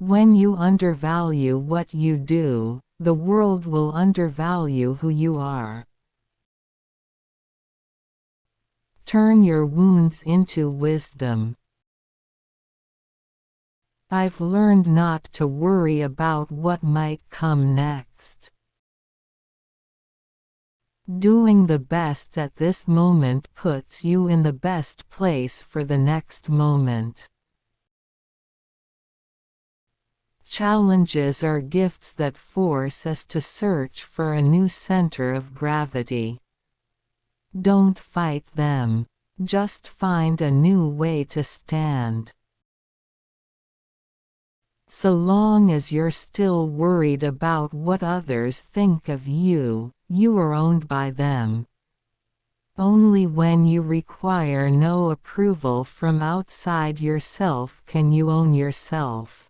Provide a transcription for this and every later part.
When you undervalue what you do, the world will undervalue who you are. Turn your wounds into wisdom. I've learned not to worry about what might come next. Doing the best at this moment puts you in the best place for the next moment. Challenges are gifts that force us to search for a new center of gravity. Don't fight them. Just find a new way to stand. So long as you're still worried about what others think of you, you are owned by them. Only when you require no approval from outside yourself can you own yourself.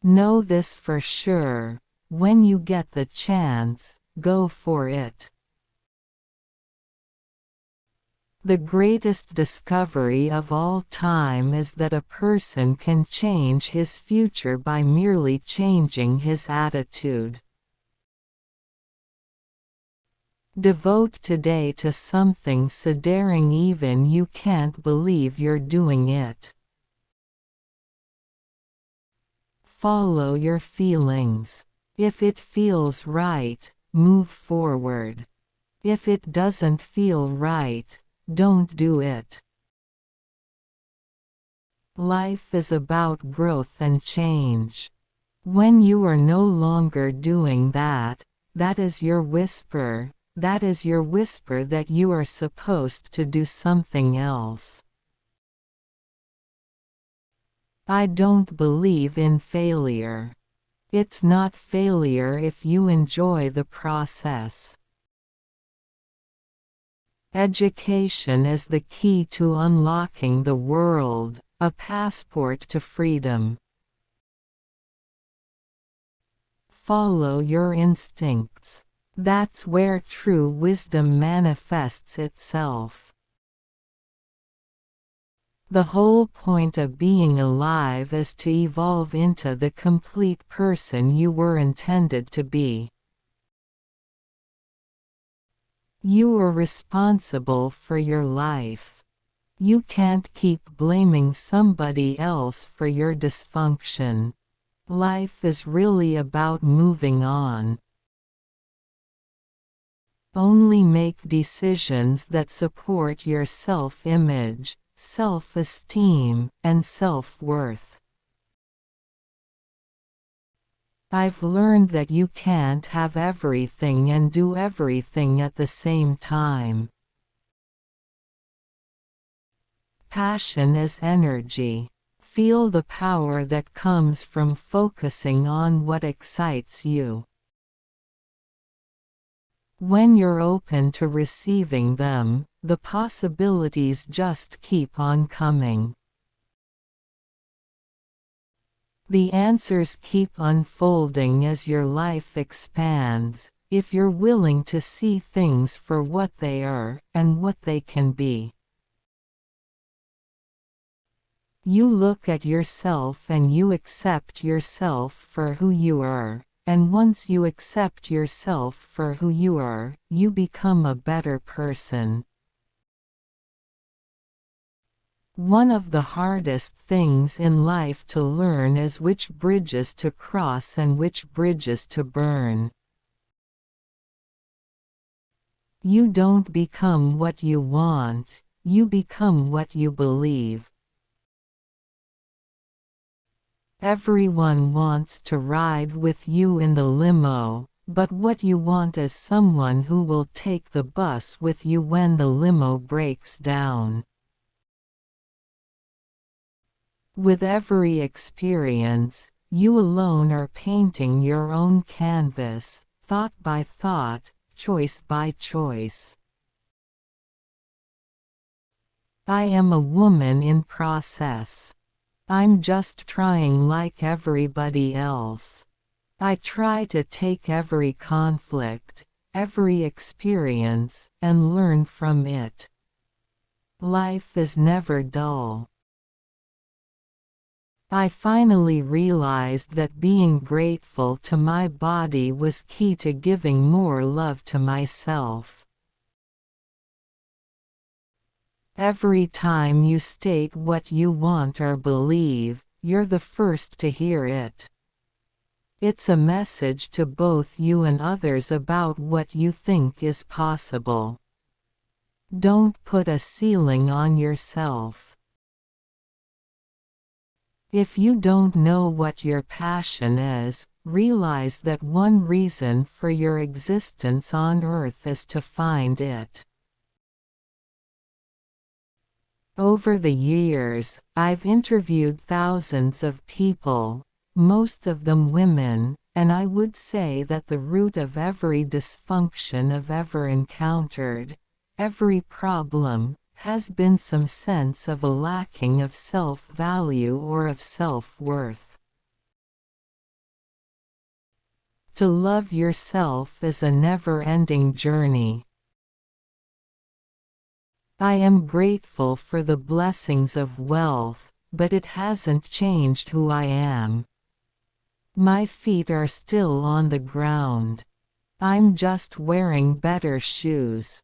Know this for sure: when you get the chance, go for it. The greatest discovery of all time is that a person can change his future by merely changing his attitude. Devote today to something so daring even you can't believe you're doing it. Follow your feelings. If it feels right, move forward. If it doesn't feel right, don't do it. Life is about growth and change. When you are no longer doing that, that is your whisper that you are supposed to do something else. I don't believe in failure. It's not failure if you enjoy the process. Education is the key to unlocking the world, a passport to freedom. Follow your instincts. That's where true wisdom manifests itself. The whole point of being alive is to evolve into the complete person you were intended to be. You are responsible for your life. You can't keep blaming somebody else for your dysfunction. Life is really about moving on. Only make decisions that support your self-image, self-esteem, and self-worth. I've learned that you can't have everything and do everything at the same time. Passion is energy. Feel the power that comes from focusing on what excites you. When you're open to receiving them, the possibilities just keep on coming. The answers keep unfolding as your life expands, if you're willing to see things for what they are, and what they can be. You look at yourself and you accept yourself for who you are, and once you accept yourself for who you are, you become a better person. One of the hardest things in life to learn is which bridges to cross and which bridges to burn. You don't become what you want, you become what you believe. Everyone wants to ride with you in the limo, but what you want is someone who will take the bus with you when the limo breaks down. With every experience, you alone are painting your own canvas, thought by thought, choice by choice. I am a woman in process. I'm just trying like everybody else. I try to take every conflict, every experience, and learn from it. Life is never dull. I finally realized that being grateful to my body was key to giving more love to myself. Every time you state what you want or believe, you're the first to hear it. It's a message to both you and others about what you think is possible. Don't put a ceiling on yourself. If you don't know what your passion is, realize that one reason for your existence on Earth is to find it. Over the years, I've interviewed thousands of people, most of them women, and I would say that the root of every dysfunction I've ever encountered, every problem, has been some sense of a lacking of self-value or of self-worth. To love yourself is a never-ending journey. I am grateful for the blessings of wealth, but it hasn't changed who I am. My feet are still on the ground. I'm just wearing better shoes.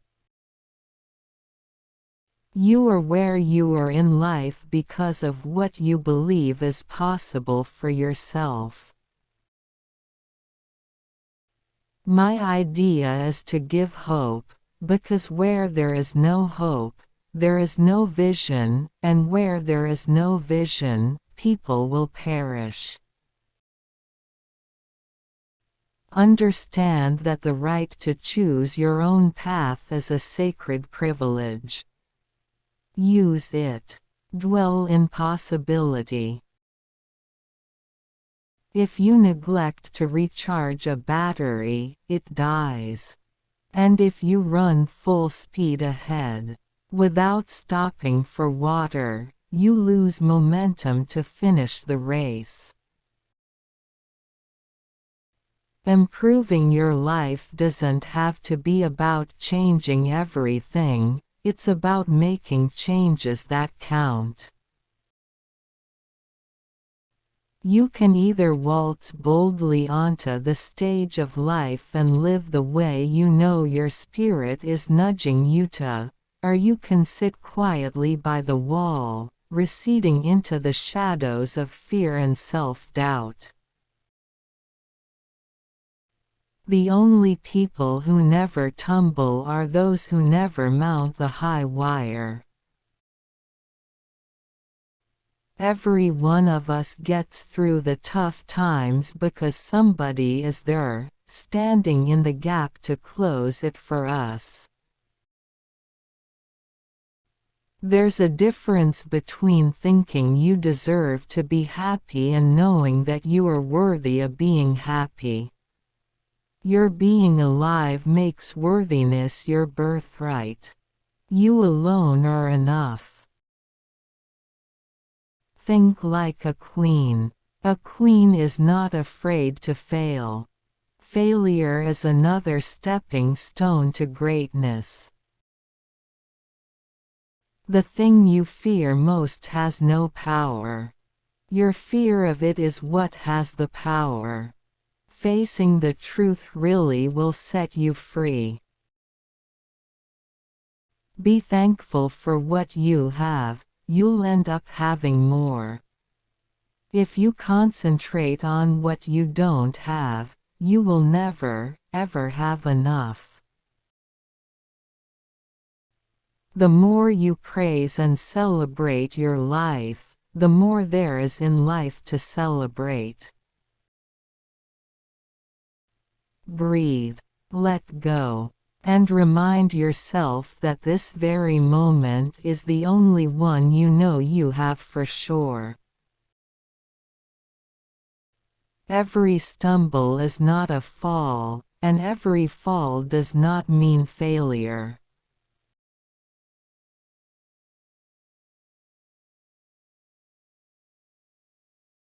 You are where you are in life because of what you believe is possible for yourself. My idea is to give hope, because where there is no hope, there is no vision, and where there is no vision, people will perish. Understand that the right to choose your own path is a sacred privilege. Use it. Dwell in possibility. If you neglect to recharge a battery, it dies. And if you run full speed ahead, without stopping for water, you lose momentum to finish the race. Improving your life doesn't have to be about changing everything, it's about making changes that count. You can either waltz boldly onto the stage of life and live the way you know your spirit is nudging you to, or you can sit quietly by the wall, receding into the shadows of fear and self-doubt. The only people who never tumble are those who never mount the high wire. Every one of us gets through the tough times because somebody is there, standing in the gap to close it for us. There's a difference between thinking you deserve to be happy and knowing that you are worthy of being happy. Your being alive makes worthiness your birthright. You alone are enough. Think like a queen. A queen is not afraid to fail. Failure is another stepping stone to greatness. The thing you fear most has no power. Your fear of it is what has the power. Facing the truth really will set you free. Be thankful for what you have. You'll end up having more. If you concentrate on what you don't have, you will never, ever have enough. The more you praise and celebrate your life, the more there is in life to celebrate. Breathe, let go, and remind yourself that this very moment is the only one you know you have for sure. Every stumble is not a fall, and every fall does not mean failure.